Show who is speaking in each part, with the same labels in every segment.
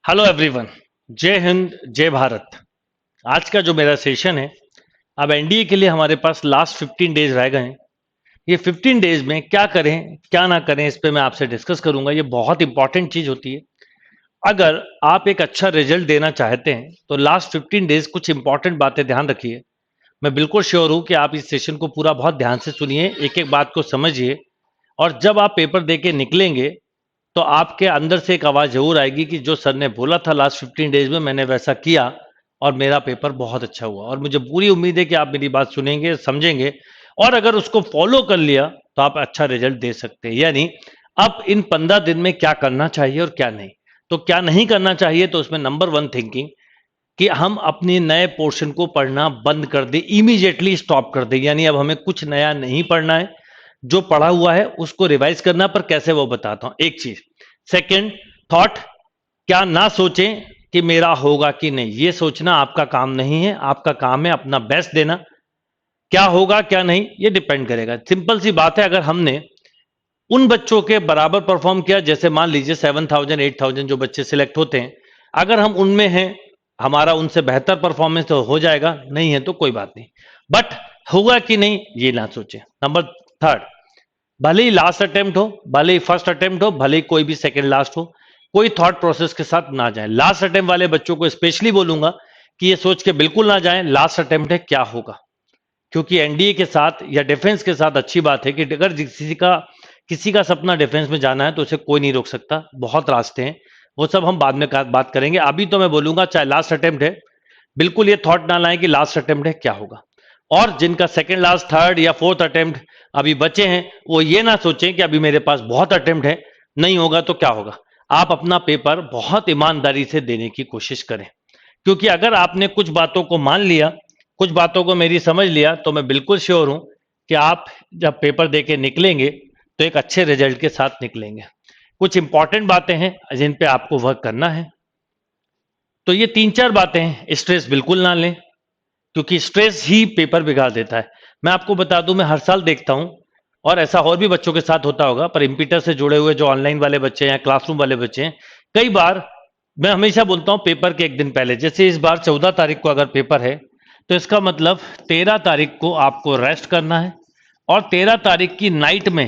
Speaker 1: Hello everyone. जय हिंद, जय भारत। आज का जो मेरा सेशन है, अब एनडीए के लिए हमारे पास लास्ट 15 डेज रह गए हैं। ये 15 डेज में क्या करें क्या ना करें, इस पे मैं आपसे डिस्कस करूंगा। ये बहुत इंपॉर्टेंट चीज होती है। अगर आप एक अच्छा रिजल्ट देना चाहते हैं तो लास्ट 15 डेज कुछ इंपॉर्टेंट बातें ध्यान रखिए। मैं बिल्कुल श्योर हूं कि आप इस सेशन को पूरा बहुत ध्यान से सुनिए, एक एक बात को समझिए, और जब आप पेपर दे के निकलेंगे तो आपके अंदर से एक आवाज जरूर आएगी कि जो सर ने बोला था लास्ट 15 डेज में, मैंने वैसा किया और मेरा पेपर बहुत अच्छा हुआ। और मुझे पूरी उम्मीद है कि आप मेरी बात सुनेंगे, समझेंगे, और अगर उसको फॉलो कर लिया तो आप अच्छा रिजल्ट दे सकते हैं। यानी अब इन 15 दिन में क्या करना चाहिए और क्या नहीं। तो क्या नहीं करना चाहिए, तो उसमें नंबर वन थिंकिंग कि हम अपने नए पोर्शन को पढ़ना बंद कर दें, इमीडिएटली स्टॉप कर दें। यानी अब हमें कुछ नया नहीं पढ़ना है, जो पढ़ा हुआ है उसको रिवाइज करना। पर कैसे, वो बताता हूं। एक चीज, सेकंड थॉट, क्या ना सोचें कि मेरा होगा कि नहीं। ये सोचना आपका काम नहीं है, आपका काम है अपना बेस्ट देना। क्या होगा क्या नहीं ये डिपेंड करेगा। सिंपल सी बात है, अगर हमने उन बच्चों के बराबर परफॉर्म किया, जैसे मान लीजिए 7,000 8,000 जो बच्चे सिलेक्ट होते हैं, अगर हम उनमें हैं, हमारा उनसे बेहतर परफॉर्मेंस तो हो जाएगा, नहीं है तो कोई बात नहीं। बट होगा कि नहीं ये ना सोचें। नंबर थर्ड, भले ही लास्ट अटेम्प्ट हो, भले ही फर्स्ट अटेम्प्ट हो, भले ही कोई भी सेकंड लास्ट हो, कोई थॉट प्रोसेस के साथ ना जाए। लास्ट अटेम्प्ट वाले बच्चों को स्पेशली बोलूंगा कि ये सोच के बिल्कुल ना जाएं लास्ट अटेम्प्ट है क्या होगा। क्योंकि एनडीए के साथ या डिफेंस के साथ अच्छी बात है कि अगर किसी का सपना डिफेंस में जाना है तो उसे कोई नहीं रोक सकता। बहुत रास्ते हैं, वो सब हम बाद में बात करेंगे। अभी तो मैं बोलूंगा चाहे लास्ट अटेम्प्ट है, बिल्कुल ये थॉट ना लाएं कि लास्ट अटेम्प्ट है क्या होगा। और जिनका सेकंड लास्ट थर्ड या फोर्थ अटेम्प्ट अभी बचे हैं, वो ये ना सोचें कि अभी मेरे पास बहुत अटेम्प्ट है, नहीं होगा तो क्या होगा। आप अपना पेपर बहुत ईमानदारी से देने की कोशिश करें। क्योंकि अगर आपने कुछ बातों को मान लिया, कुछ बातों को मेरी समझ लिया, तो मैं बिल्कुल श्योर हूं कि आप जब पेपर दे के निकलेंगे तो एक अच्छे रिजल्ट के साथ निकलेंगे। कुछ इंपॉर्टेंट बातें हैं जिन पे आपको वर्क करना है। तो ये तीन चार बातें हैं। स्ट्रेस बिल्कुल ना लें, क्योंकि स्ट्रेस ही पेपर बिगाड़ देता है। मैं आपको बता दूं, मैं हर साल देखता हूं, और ऐसा और भी बच्चों के साथ होता होगा, पर इम्पीटर से जुड़े हुए जो ऑनलाइन वाले बच्चे हैं, क्लासरूम वाले बच्चे हैं, कई बार मैं हमेशा बोलता हूं पेपर के एक दिन पहले, जैसे इस बार 14 तारीख को अगर पेपर है, तो इसका मतलब 13 तारीख को आपको रेस्ट करना है और 13 तारीख की नाइट में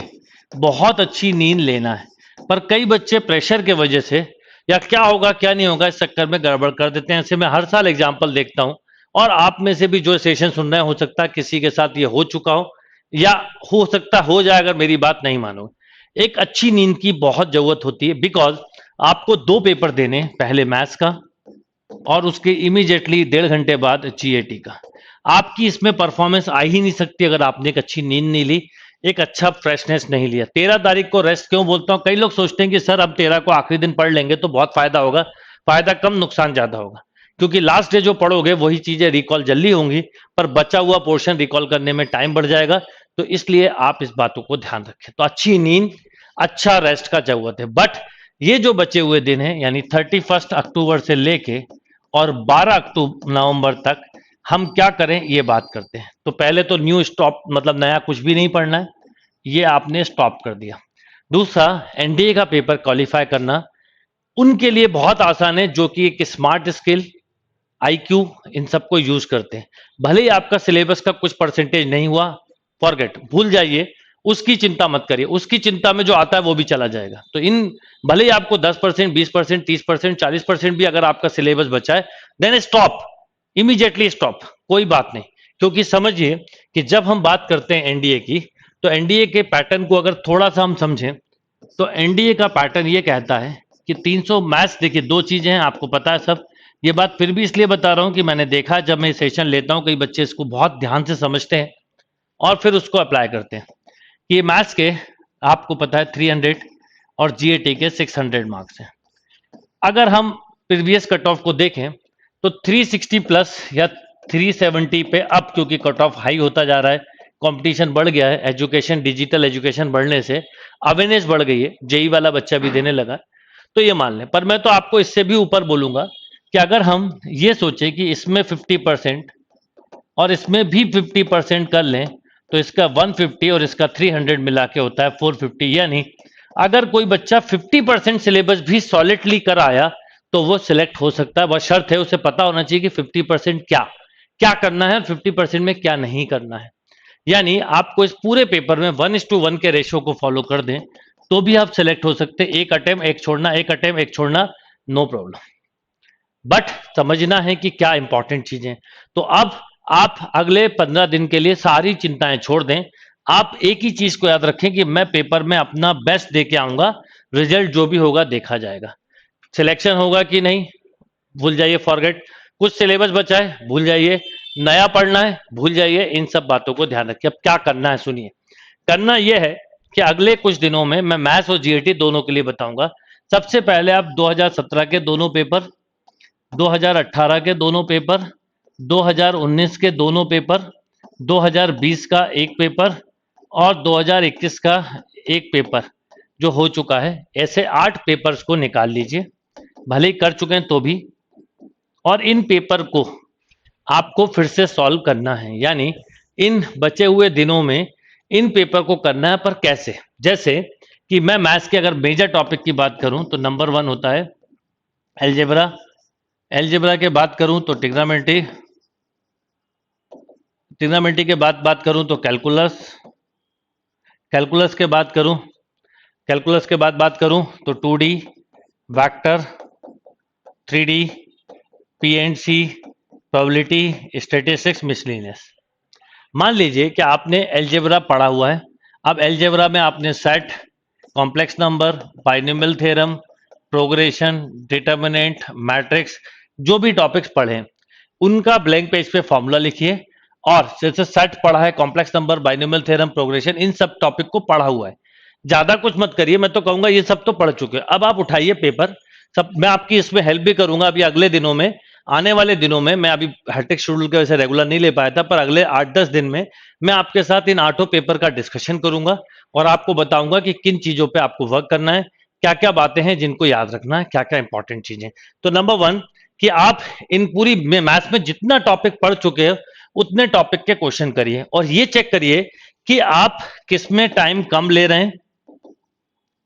Speaker 1: बहुत अच्छी नींद लेना है। पर कई बच्चे प्रेशर के वजह से या क्या होगा क्या नहीं होगा इस चक्कर में गड़बड़ कर देते हैं। ऐसे मैं हर साल एग्जाम्पल देखता हूं, और आप में से भी जो सेशन सुन रहे हैं, हो सकता है किसी के साथ ये हो चुका हो, या हो सकता हो जाए अगर मेरी बात नहीं मानो। एक अच्छी नींद की बहुत जरूरत होती है, बिकॉज आपको दो पेपर देने, पहले मैथ्स का और उसके इमीडिएटली 1.5 घंटे बाद जीएटी का। आपकी इसमें परफॉर्मेंस आ ही नहीं सकती अगर आपने एक अच्छी नींद नहीं ली, एक अच्छा फ्रेशनेस नहीं लिया। 13 तारीख को रेस्ट क्यों बोलता हूं, कई लोग सोचते हैं कि सर अब 13 को आखिरी दिन पढ़ लेंगे तो बहुत फायदा होगा। फायदा कम, नुकसान ज्यादा होगा। क्योंकि लास्ट डे जो पढ़ोगे वही चीजें रिकॉल जल्दी होंगी, पर बचा हुआ पोर्शन रिकॉल करने में टाइम बढ़ जाएगा। तो इसलिए आप इस बातों को ध्यान रखें। तो अच्छी नींद, अच्छा रेस्ट का जरूरत है। बट ये जो बचे हुए दिन हैं, यानी 31 अक्टूबर से लेके और 12 अक्टूबर नवंबर तक हम क्या करें ये बात करते हैं। तो पहले तो न्यू स्टॉप, मतलब नया कुछ भी नहीं पढ़ना है, ये आपने स्टॉप कर दिया। दूसरा, एनडीए का पेपर क्वालिफाई करना उनके लिए बहुत आसान है जो कि एक स्मार्ट स्किल, आईक्यू, इन सबको यूज करते हैं। भले ही आपका सिलेबस का कुछ परसेंटेज नहीं हुआ, फॉरगेट, भूल जाइए, उसकी चिंता मत करिए। उसकी चिंता में जो आता है वो भी चला जाएगा। तो इन, भले ही आपको 10%, 20%, 30%, 40% भी अगर आपका सिलेबस बचा है, देन स्टॉप, इमीडिएटली स्टॉप, कोई बात नहीं। क्योंकि समझिए कि जब हम बात करते हैं एनडीए की, तो एनडीए के पैटर्न को अगर थोड़ा सा हम समझें, तो एनडीए का पैटर्न ये कहता है कि 300 मैथ्स, देखिए दो चीजें हैं, आपको पता है सब। ये बात फिर भी इसलिए बता रहा हूं कि मैंने देखा, जब मैं सेशन लेता हूं, कई बच्चे इसको बहुत ध्यान से समझते हैं और फिर उसको अप्लाई करते हैं। कि मैथ्स के आपको पता है 300 और जीएटी के 600 मार्क्स हैं। अगर हम प्रीवियस कट ऑफ को देखें तो 360 प्लस या 370 पे अब, क्योंकि कट ऑफ हाई होता जा रहा है, कंपटीशन बढ़ गया है, एजुकेशन, डिजिटल एजुकेशन बढ़ने से अवेयरनेस बढ़ गई है, जेई वाला बच्चा भी देने लगा, तो ये मान लें। पर मैं तो आपको इससे भी ऊपर बोलूंगा कि अगर हम ये सोचें कि इसमें 50% और इसमें भी 50% कर लें, तो इसका 150 और इसका 300 मिला के होता है 450। यानी अगर कोई बच्चा 50% सिलेबस भी सॉलिडली कर आया तो वो सिलेक्ट हो सकता है। बस शर्त है उसे पता होना चाहिए कि 50% क्या क्या करना है और 50% में क्या नहीं करना है। यानी आपको इस पूरे पेपर में 1:1 के रेशियो को फॉलो कर दें तो भी आप सिलेक्ट हो सकते हैं। एक अटेम्प्ट एक छोड़ना, एक अटेम्प्ट एक छोड़ना, नो प्रॉब्लम। बट समझना है कि क्या इंपॉर्टेंट चीजें। तो अब आप अगले 15 दिन के लिए सारी चिंताएं छोड़ दें। आप एक ही चीज को याद रखें कि मैं पेपर में अपना बेस्ट दे के आऊंगा, रिजल्ट जो भी होगा देखा जाएगा। सिलेक्शन होगा कि नहीं भूल जाइए, फॉरगेट। कुछ सिलेबस बचा है भूल जाइए, नया पढ़ना है भूल जाइए। इन सब बातों को ध्यान रखिए। अब क्या करना है सुनिए। करना यह है कि अगले कुछ दिनों में मैं मैथ्स और जीएटी दोनों के लिए बताऊंगा। सबसे पहले आप 2017 के दोनों पेपर, 2018 के दोनों पेपर, 2019 के दोनों पेपर, 2020 का एक पेपर और 2021 का एक पेपर जो हो चुका है, ऐसे 8 पेपर्स को निकाल लीजिए, भले ही कर चुके हैं तो भी। और इन पेपर को आपको फिर से सॉल्व करना है, यानी इन बचे हुए दिनों में इन पेपर को करना है। पर कैसे? जैसे कि मैं मैथ्स के अगर मेजर टॉपिक की बात करूं तो नंबर 1 होता है एलजेब्रा। एलजेब्रा के बात करूं तो ट्रिग्नोमेट्री, ट्रिग्नोमेट्री के बाद बात करूं तो कैलकुलस, कैलकुलस के बाद करूं, कैलकुलस के बाद बात करूं तो 2D, vector, 3D, PNC, probability, statistics, miscellaneous. मान लीजिए कि आपने एलजेब्रा पढ़ा हुआ है। अब एलजेब्रा में आपने set, complex number, binomial theorem, progression, determinant, matrix, जो भी टॉपिक्स पढ़े उनका ब्लैंक पेज पे फॉर्मूला लिखिए। और जैसे सेट पढ़ा है, complex number, binomial theorem, progression, इन सब टॉपिक को पढ़ा हुआ है। ज्यादा कुछ मत करिए, मैं तो कहूंगा ये सब तो पढ़ चुके हैं। अब आप उठाइए पेपर, सब मैं आपकी इसमें हेल्प भी करूंगा। अभी अगले दिनों में, आने वाले दिनों में, मैं अभी हेक्टिक शेड्यूल की वजह से रेगुलर नहीं ले पाया था, पर अगले 8-10 दिन में मैं आपके साथ इन 8 पेपर का डिस्कशन करूंगा और आपको बताऊंगा कि किन चीजों पे आपको वर्क करना है, क्या क्या बातें हैं जिनको याद रखना है, क्या क्या इंपॉर्टेंट चीजें। तो नंबर 1 कि आप इन पूरी मैथ्स में जितना टॉपिक पढ़ चुके हैं उतने टॉपिक के क्वेश्चन करिए और ये चेक करिए कि आप किसमें टाइम कम ले रहे हैं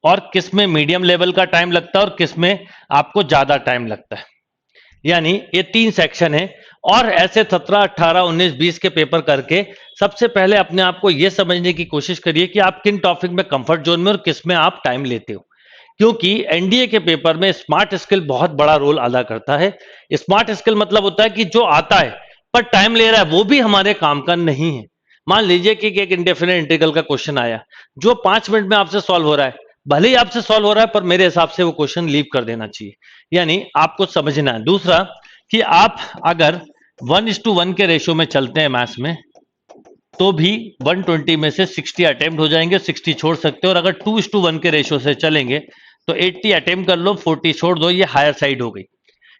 Speaker 1: और किसमें मीडियम लेवल का टाइम लगता है और किसमें आपको ज्यादा टाइम लगता है। यानी ये 3 सेक्शन है। और ऐसे 17, 18, 19, 20 के पेपर करके सबसे पहले अपने आप को यह समझने की कोशिश करिए कि आप किन टॉपिक में कंफर्ट जोन में और किसमें आप टाइम लेते हो। क्योंकि एनडीए के पेपर में स्मार्ट स्किल बहुत बड़ा रोल अदा करता है। स्मार्ट स्किल मतलब होता है कि जो आता है पर टाइम ले रहा है वो भी हमारे काम का नहीं है। मान लीजिए कि एक इंडेफिनेट इंटीग्रल का क्वेश्चन आया जो 5 मिनट में आपसे सॉल्व हो रहा है, भले ही आपसे सॉल्व हो रहा है पर मेरे हिसाब से वो क्वेश्चन लीव कर देना चाहिए। यानी आपको समझना है। दूसरा कि आप अगर 1:1 के रेशियो में चलते हैं मैथ्स में तो भी 120 में से 60 अटेम्प्ट हो जाएंगे, 60 छोड़ सकते हो। और अगर 2:1 के रेशियो से चलेंगे तो 80 अटेम्प्ट कर लो, 40 छोड़ दो, ये हायर साइड हो गई।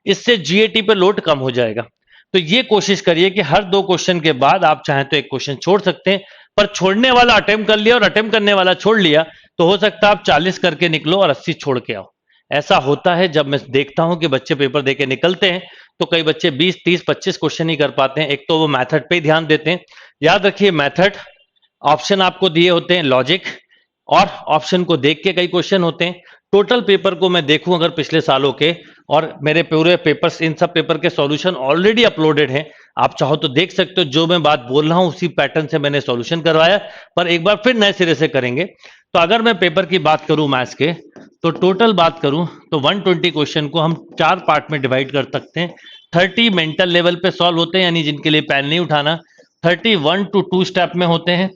Speaker 1: इससे जीएटी पे लोड कम हो जाएगा। तो ये कोशिश करिए कि हर 2 क्वेश्चन के बाद आप चाहें तो एक क्वेश्चन छोड़ सकते हैं, पर छोड़ने वाला अटेम्प्ट कर लिया और अटेम्प्ट करने वाला छोड़ लिया तो हो सकता है आप 40 करके निकलो और 80 छोड़ के आओ। ऐसा होता है जब मैं देखता हूं कि बच्चे पेपर देके निकलते हैं तो कई बच्चे 20, 30, 25 क्वेश्चन ही कर पाते हैं। एक तो वो मेथड पे ध्यान देते हैं। याद रखिए मेथड, ऑप्शन आपको दिए होते हैं, लॉजिक और ऑप्शन को देख के कई क्वेश्चन होते हैं। टोटल पेपर को मैं देखूं अगर पिछले सालों के, और मेरे पूरे पेपर्स, इन सब पेपर के सॉल्यूशन ऑलरेडी अपलोडेड हैं, आप चाहो तो देख सकते हो। जो मैं बात बोल रहा हूं उसी पैटर्न से मैंने सॉल्यूशन करवाया, पर एक बार फिर नए सिरे से करेंगे। तो अगर मैं पेपर की बात करूं मैथ्स के, तो टोटल बात करूं तो 120 क्वेश्चन को हम 4 पार्ट में डिवाइड कर सकते हैं। 30 मेंटल लेवल पे सॉल्व होते हैं, यानी जिनके लिए पेन नहीं उठाना। 30 1 to 2 स्टेप में होते हैं,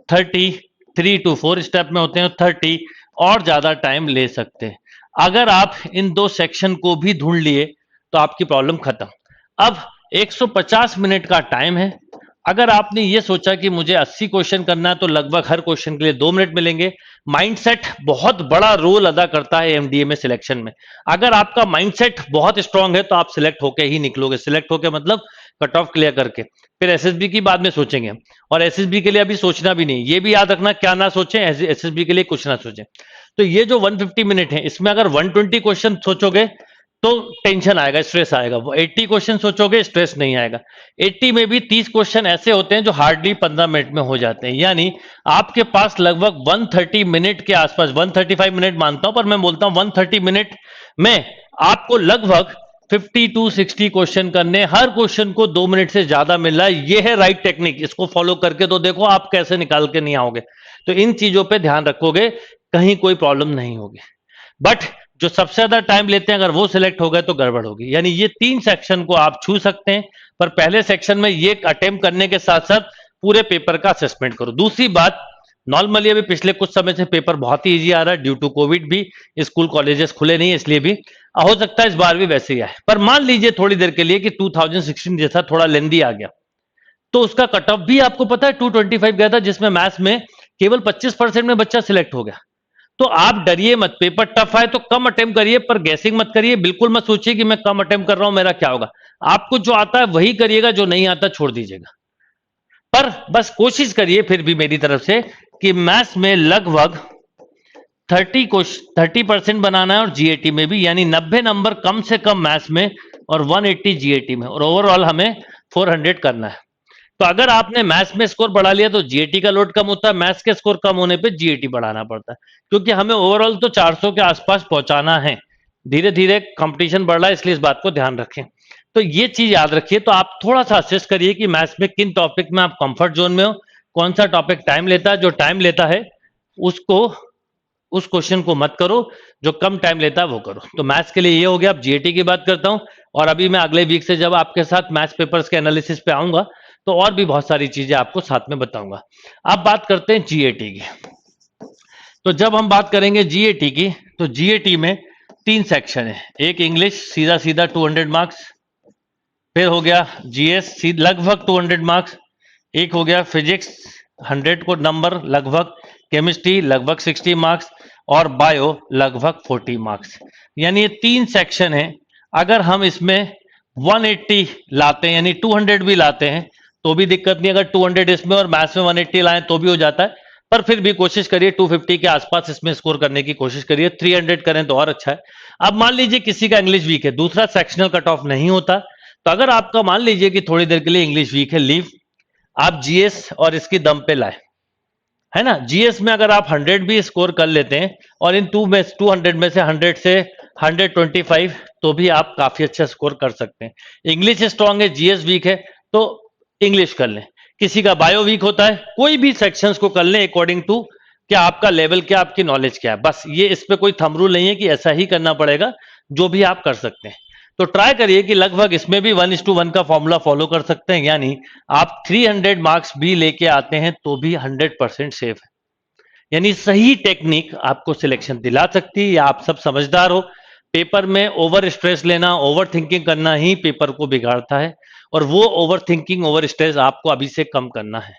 Speaker 1: 30 3 to 4 स्टेप में होते हैं, 30 और ज्यादा टाइम ले सकते हैं। अगर आप इन 2 सेक्शन को भी ढूंढ लिए तो आपकी प्रॉब्लम खत्म। अब 150 मिनट का टाइम है। अगर आपने ये सोचा कि मुझे 80 क्वेश्चन करना है तो लगभग हर क्वेश्चन के लिए 2 मिनट मिलेंगे। माइंडसेट बहुत बड़ा रोल अदा करता है एमडीए में सिलेक्शन में। अगर आपका माइंडसेट बहुत स्ट्रांग है तो आप सिलेक्ट होके ही निकलोगे। सिलेक्ट होके मतलब कट ऑफ क्लियर करके। फिर एसएसबी की बाद में सोचेंगे, और एसएसबी के लिए अभी सोचना भी नहीं। ये भी याद रखना, क्या ना सोचें, एसएसबी के लिए कुछ ना सोचें। तो ये जो 150 मिनट है इसमें अगर 120 क्वेश्चन सोचोगे तो टेंशन आएगा, स्ट्रेस आएगा। वो 80 क्वेश्चन सोचोगे, स्ट्रेस नहीं आएगा। 80 में भी 30 क्वेश्चन ऐसे होते हैं जो हार्डली 15 मिनट में हो जाते हैं, यानी आपके पास लगभग 130 मिनट के आसपास, 135 मिनट मानता हूं, पर मैं बोलता हूं 130 मिनट में आपको लगभग 50 टू 60 क्वेश्चन करने, हर क्वेश्चन को 2 मिनट से ज्यादा मिल रहा है। ये है राइट टेक्निक। इसको फॉलो करके तो देखो आप कैसे निकाल के नहीं आओगे। तो इन चीजों पे ध्यान रखोगे, कहीं कोई प्रॉब्लम नहीं होगी। बट जो सबसे ज्यादा टाइम लेते हैं, अगर वो सिलेक्ट हो गए तो गड़बड़ होगी। यानी ये 3 सेक्शन को आप छू सकते हैं, पर पहले सेक्शन में ये अटेम्प्ट करने के साथ साथ पूरे पेपर का असेसमेंट करो। दूसरी बात, नॉर्मली अभी पिछले कुछ समय से पेपर बहुत ही इजी आ रहा है, ड्यू टू कोविड भी स्कूल कॉलेजेस खुले नहीं, इसलिए भी हो सकता है इस बार भी वैसे ही आए। पर मान लीजिए थोड़ी देर के लिए कि 2016 जैसा थोड़ा लेंदी आ गया, तो उसका कट ऑफ भी आपको पता है 225 गया था, जिसमें मैथ्स में केवल 25% में बच्चा सिलेक्ट हो गया। तो आप डरिए मत, पेपर टफ है तो कम अटेम्प्ट करिए, पर गैसिंग मत करिए। बिल्कुल मत सोचिए कि मैं कम अटेम्प्ट कर रहा हूं, मेरा क्या होगा। आपको जो आता है वही करिएगा, जो नहीं आता छोड़ दीजिएगा। पर बस कोशिश करिए फिर भी मेरी तरफ से कि मैथ्स में लगभग 30% बनाना है, और जीएटी में भी, यानी 90 नंबर कम से कम मैथ्स में और 180 जीएटी में, और ओवरऑल हमें 400 करना है। तो अगर आपने मैथ्स में स्कोर बढ़ा लिया तो जीएटी का लोड कम होता है, मैथ्स के स्कोर कम होने पे जीएटी बढ़ाना पड़ता है, क्योंकि हमें ओवरऑल तो 400 के आसपास पहुंचाना है। धीरे धीरे कंपटीशन बढ़ रहा है, इसलिए इस बात को ध्यान रखें। तो ये चीज याद रखिए। तो आप थोड़ा सा असेस करिए कि मैथ्स में किन टॉपिक में आप कंफर्ट जोन में हो, कौन सा टॉपिक टाइम लेता है। जो टाइम लेता है उसको, उस क्वेश्चन को मत करो, जो कम टाइम लेता है वो करो। तो मैथ्स के लिए ये हो गया। अब जीएटी की बात करता हूं, और अभी मैं अगले वीक से जब आपके साथ मैथ्स पेपर्स के एनालिसिस पे आऊंगा तो और भी बहुत सारी चीजें आपको साथ में बताऊंगा। अब बात करते हैं जीएटी की। तो जब हम बात करेंगे जीएटी की, तो जीएटी में 3 सेक्शन है। एक इंग्लिश सीधा सीधा 200 मार्क्स, फिर हो गया जीएस लगभग 200 मार्क्स, एक हो गया फिजिक्स 100 को नंबर लगभग, केमिस्ट्री लगभग 60 मार्क्स, और बायो लगभग 40 मार्क्स। यानी ये 3 सेक्शन है। अगर हम इसमें 180 लाते हैं, यानी 200 भी लाते हैं तो भी दिक्कत नहीं। अगर 200 इसमें और मैथ्स में 180 लाएं तो भी हो जाता है, पर फिर भी कोशिश करिए 250 के आसपास इसमें स्कोर करने की कोशिश करिए। 300 करें तो और अच्छा है। अब मान लीजिए किसी का इंग्लिश वीक है, दूसरा सेक्शनल कट ऑफ नहीं होता, तो अगर आपका मान लीजिए कि थोड़ी देर के लिए इंग्लिश वीक है, लीव, आप जीएस और इसकी दम पे लाए, है ना। जीएस में अगर आप 100 भी स्कोर कर लेते हैं, और इन 200 में से 100 से 125, तो भी आप काफी अच्छा स्कोर कर सकते हैं। इंग्लिश स्ट्रांग है, जीएस वीक है, तो इंग्लिश कर लें। किसी का बायो वीक होता है, कोई भी सेक्शंस को कर लें अकॉर्डिंग टू क्या आपका लेवल, क्या आपकी नॉलेज क्या है। बस ये, इस पे कोई थंब रूल नहीं है कि ऐसा ही करना पड़ेगा, जो भी आप कर सकते हैं। तो ट्राई करिए कि लगभग इसमें भी 1:1 का फॉर्मूला फॉलो कर सकते हैं, यानी आप 300 मार्क्स भी लेके आते हैं तो भी 100% सेफ है। यानी सही टेक्निक आपको सिलेक्शन दिला सकती है, या आप सब समझदार हो। पेपर में ओवर स्ट्रेस लेना, ओवर थिंकिंग करना ही पेपर को बिगाड़ता है, और वो ओवर थिंकिंग, ओवर स्ट्रेस आपको अभी से कम करना है।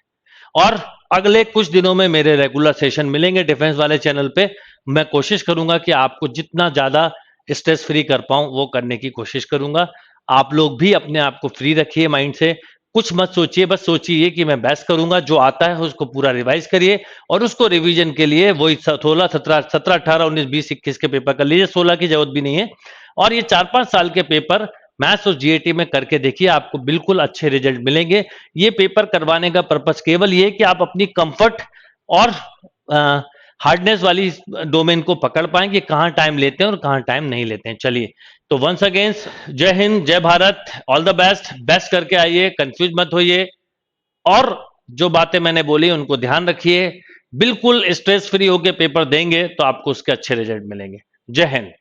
Speaker 1: और अगले कुछ दिनों में मेरे रेगुलर सेशन मिलेंगे डिफेंस वाले चैनल पे। मैं कोशिश करूंगा कि आपको जितना ज्यादा स्ट्रेस फ्री कर पाऊं वो करने की कोशिश करूंगा। आप लोग भी अपने आप को फ्री रखिए माइंड से, कुछ मत सोचिए, बस सोचिए कि मैं बेस्ट करूंगा। जो आता है उसको पूरा रिवाइज करिए, और उसको रिवीजन के लिए वही 16, 17, 17, 18, 19, 20, 21 के पेपर कर लीजिए। 16 की जरूरत भी नहीं है। और ये 4-5 साल के पेपर मैथ्स और जीएटी में करके देखिए, आपको बिल्कुल अच्छे रिजल्ट मिलेंगे। ये पेपर करवाने का पर्पस केवल ये कि आप अपनी कंफर्ट और हार्डनेस वाली डोमेन को पकड़ पाएं कि कहां टाइम लेते हैं और कहां टाइम नहीं लेते हैं। चलिए, तो वंस अगेन जय हिंद, जय Bharat, all the best. Best करके आइए, कंफ्यूज मत होइए, और जो बातें मैंने बोली उनको ध्यान रखिए। बिल्कुल स्ट्रेस फ्री होकर पेपर देंगे तो आपको उसके अच्छे रिजल्ट मिलेंगे। जय हिंद।